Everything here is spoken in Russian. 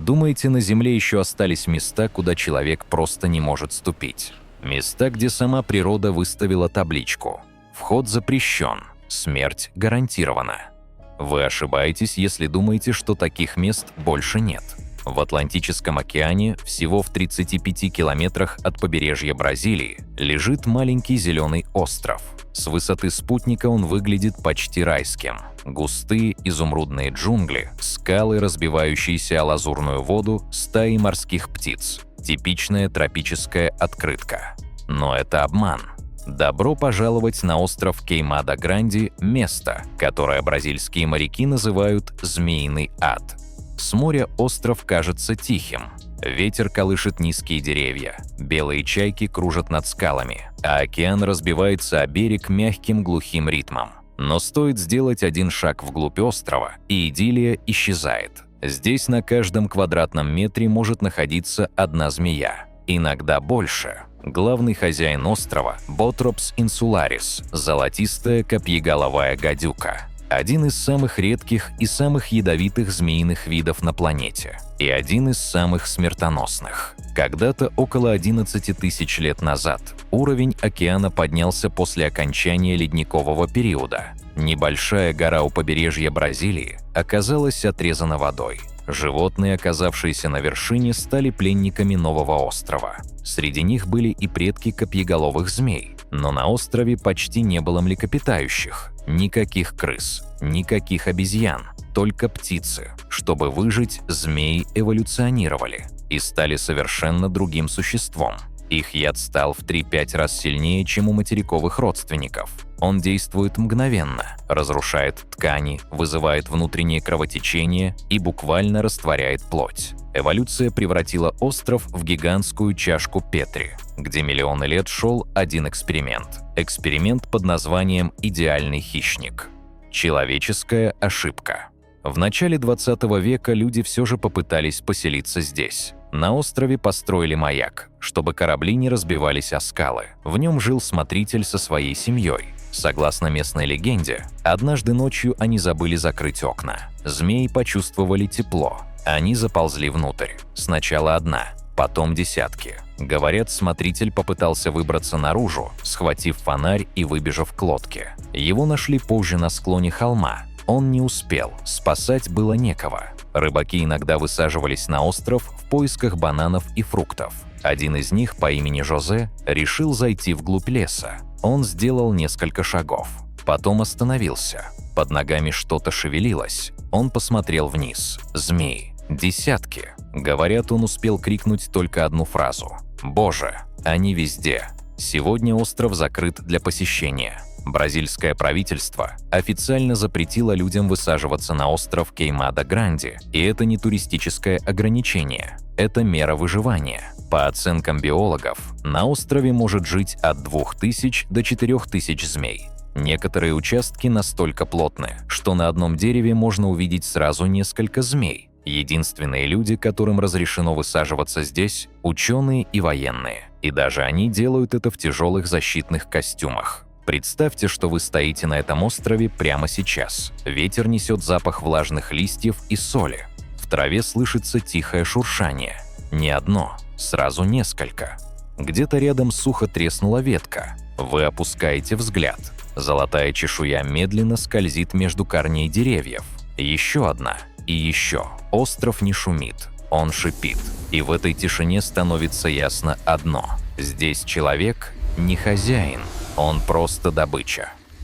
Думаете, на Земле еще остались места, куда человек просто не может ступить? Места, где сама природа выставила табличку: «Вход запрещен, смерть гарантирована». Вы ошибаетесь, если думаете, что таких мест больше нет. В Атлантическом океане, всего в 35 километрах от побережья Бразилии, лежит маленький зеленый остров. С высоты спутника он выглядит почти райским. Густые изумрудные джунгли, скалы, разбивающиеся о лазурную воду, стаи морских птиц. Типичная тропическая открытка. Но это обман. Добро пожаловать на остров Кеймада-Гранди, место, которое бразильские моряки называют «Змеиный ад». С моря остров кажется тихим. Ветер колышет низкие деревья, белые чайки кружат над скалами, а океан разбивается о берег мягким глухим ритмом. Но стоит сделать один шаг вглубь острова, и идиллия исчезает. Здесь на каждом квадратном метре может находиться одна змея, иногда больше. Главный хозяин острова – Bothrops insularis, золотистая копьеголовая гадюка. Один из самых редких и самых ядовитых змеиных видов на планете. И один из самых смертоносных. Когда-то, около 11 тысяч лет назад, уровень океана поднялся после окончания ледникового периода. Небольшая гора у побережья Бразилии оказалась отрезана водой. Животные, оказавшиеся на вершине, стали пленниками нового острова. Среди них были и предки копьеголовых змей. Но на острове почти не было млекопитающих. Никаких крыс, никаких обезьян, только птицы. Чтобы выжить, змеи эволюционировали и стали совершенно другим существом. Их яд стал в 3-5 раз сильнее, чем у материковых родственников. Он действует мгновенно, разрушает ткани, вызывает внутреннее кровотечение и буквально растворяет плоть. Эволюция превратила остров в гигантскую чашку Петри, где миллионы лет шел один эксперимент. Эксперимент под названием «Идеальный хищник». Человеческая ошибка. В начале 20 века люди все же попытались поселиться здесь. На острове построили маяк, чтобы корабли не разбивались о скалы. В нем жил смотритель со своей семьей. Согласно местной легенде, однажды ночью они забыли закрыть окна. Змеи почувствовали тепло. Они заползли внутрь. Сначала одна, потом десятки. Говорят, смотритель попытался выбраться наружу, схватив фонарь и выбежав к лодке. Его нашли позже на склоне холма. Он не успел, спасать было некого. Рыбаки иногда высаживались на остров в поисках бананов и фруктов. Один из них по имени Жозе решил зайти вглубь леса. Он сделал несколько шагов. Потом остановился. Под ногами что-то шевелилось. Он посмотрел вниз. Змеи. Десятки. Говорят, он успел крикнуть только одну фразу: «Боже, они везде». Сегодня остров закрыт для посещения. Бразильское правительство официально запретило людям высаживаться на остров Кеймада-Гранди, и это не туристическое ограничение, это мера выживания. По оценкам биологов, на острове может жить от 2000 до 4000 змей. Некоторые участки настолько плотны, что на одном дереве можно увидеть сразу несколько змей. Единственные люди, которым разрешено высаживаться здесь – ученые и военные. И даже они делают это в тяжелых защитных костюмах. Представьте, что вы стоите на этом острове прямо сейчас. Ветер несет запах влажных листьев и соли. В траве слышится тихое шуршание. Не одно, сразу несколько. Где-то рядом сухо треснула ветка. Вы опускаете взгляд. Золотая чешуя медленно скользит между корней деревьев. Еще одна. И еще. Остров не шумит. Он шипит. И в этой тишине становится ясно одно. Здесь человек не хозяин. Он просто добыча.